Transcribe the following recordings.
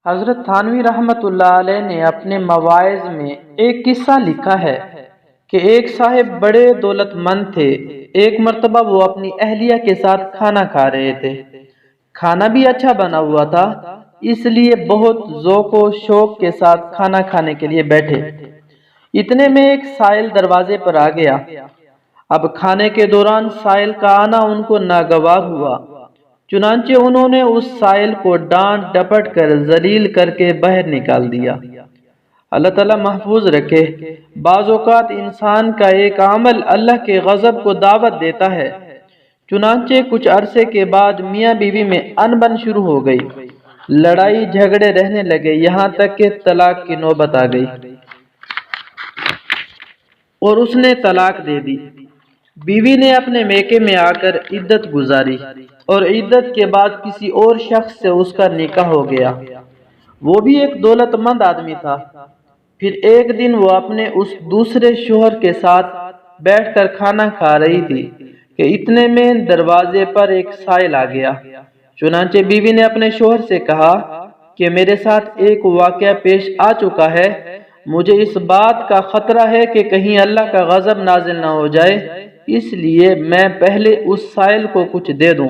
حضرت تھانوی رحمۃ اللہ علیہ نے اپنے مواعظ میں ایک قصہ لکھا ہے کہ ایک صاحب بڑے دولت مند تھے۔ ایک مرتبہ وہ اپنی اہلیہ کے ساتھ کھانا کھا رہے تھے۔ کھانا بھی اچھا بنا ہوا تھا، اس لیے بہت ذوق و شوق کے ساتھ کھانا کھانے کے لیے بیٹھے۔ اتنے میں ایک سائل دروازے پر آ گیا۔ اب کھانے کے دوران سائل کا آنا ان کو ناگوار ہوا، چنانچہ انہوں نے اس سائل کو ڈانٹ ڈپٹ کر ذلیل کر کے باہر نکال دیا۔ اللہ تعالیٰ محفوظ رکھے، بعض اوقات انسان کا ایک عمل اللہ کے غضب کو دعوت دیتا ہے۔ چنانچہ کچھ عرصے کے بعد میاں بیوی میں انبن شروع ہو گئی، لڑائی جھگڑے رہنے لگے، یہاں تک کہ طلاق کی نوبت آ گئی اور اس نے طلاق دے دی۔ بیوی نے اپنے میکے میں آ کر عدت گزاری اور عدت کے بعد کسی اور شخص سے اس کا نکاح ہو گیا۔ وہ بھی ایک دولت مند آدمی تھا۔ پھر ایک دن وہ اپنے اس دوسرے شوہر کے ساتھ بیٹھ کر کھانا کھا رہی تھی کہ اتنے میں دروازے پر ایک سائل آ گیا۔ چنانچہ بیوی نے اپنے شوہر سے کہا کہ میرے ساتھ ایک واقعہ پیش آ چکا ہے، مجھے اس بات کا خطرہ ہے کہ کہیں اللہ کا غضب نازل نہ ہو جائے، اس لیے میں پہلے اس سائل کو کچھ دے دوں۔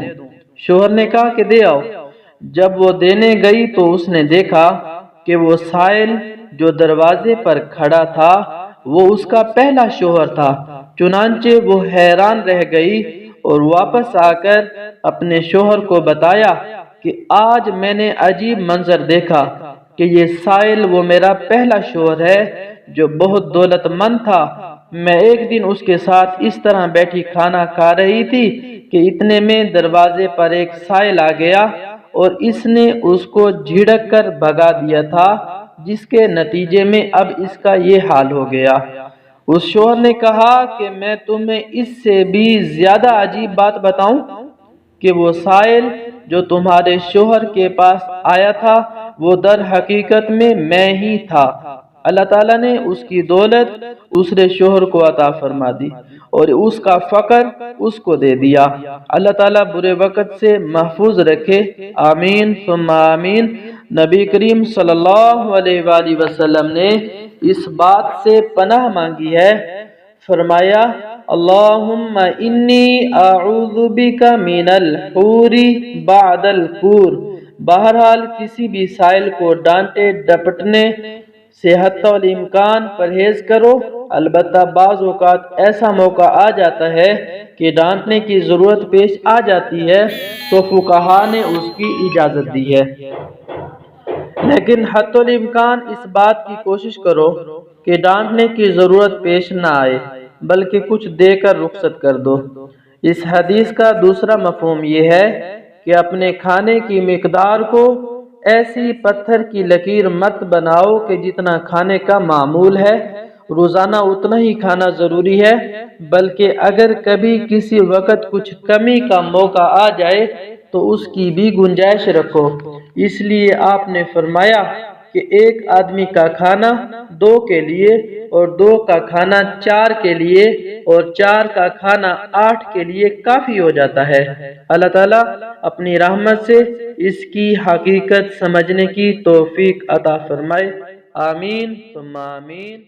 شوہر نے کہا کہ دے آؤ۔ جب وہ دینے گئی تو اس نے دیکھا کہ وہ سائل جو دروازے پر کھڑا تھا وہ اس کا پہلا شوہر تھا۔ چنانچہ وہ حیران رہ گئی اور واپس آ کر اپنے شوہر کو بتایا کہ آج میں نے عجیب منظر دیکھا کہ یہ سائل وہ میرا پہلا شوہر ہے جو بہت دولت مند تھا۔ میں ایک دن اس کے ساتھ اس طرح بیٹھی کھانا کھا رہی تھی کہ اتنے میں دروازے پر ایک سائل آ گیا اور اس نے اس کو جھڑک کر بھگا دیا تھا، جس کے نتیجے میں اب اس کا یہ حال ہو گیا۔ اس شوہر نے کہا کہ میں تمہیں اس سے بھی زیادہ عجیب بات بتاؤں کہ وہ سائل جو تمہارے شوہر کے پاس آیا تھا وہ در حقیقت میں ہی تھا۔ اللہ تعالیٰ نے اس کی دولت دوسرے شوہر کو عطا فرما دی اور اس کا فقر اس کو دے دیا۔ اللہ تعالیٰ برے وقت سے محفوظ رکھے، آمین ثم آمین۔ نبی کریم صلی اللہ علیہ وآلہ وسلم نے اس بات سے پناہ مانگی ہے، فرمایا اللہم انی اعوذ بک من الحور بعد الکور۔ بہرحال کسی بھی سائل کو ڈانٹے ڈپٹنے سے حتی الامکان پرہیز کرو، البتہ بعض اوقات ایسا موقع آ جاتا ہے کہ ڈانٹنے کی ضرورت پیش آ جاتی ہے تو فقہاء نے اس کی اجازت دی ہے، لیکن حتی الامکان اس بات کی کوشش کرو کہ ڈانٹنے کی ضرورت پیش نہ آئے بلکہ کچھ دے کر رخصت کر دو۔ اس حدیث کا دوسرا مفہوم یہ ہے کہ اپنے کھانے کی مقدار کو ایسی پتھر کی لکیر مت بناؤ کہ جتنا کھانے کا معمول ہے روزانہ اتنا ہی کھانا ضروری ہے، بلکہ اگر کبھی کسی وقت کچھ کمی کا موقع آ جائے تو اس کی بھی گنجائش رکھو۔ اس لیے آپ نے فرمایا کہ ایک آدمی کا کھانا 2 کے لیے اور 2 کا کھانا 4 کے لیے اور 4 کا کھانا 8 کے لیے کافی ہو جاتا ہے۔ اللہ تعالیٰ اپنی رحمت سے اس کی حقیقت سمجھنے کی توفیق عطا فرمائے، آمین ثم آمین۔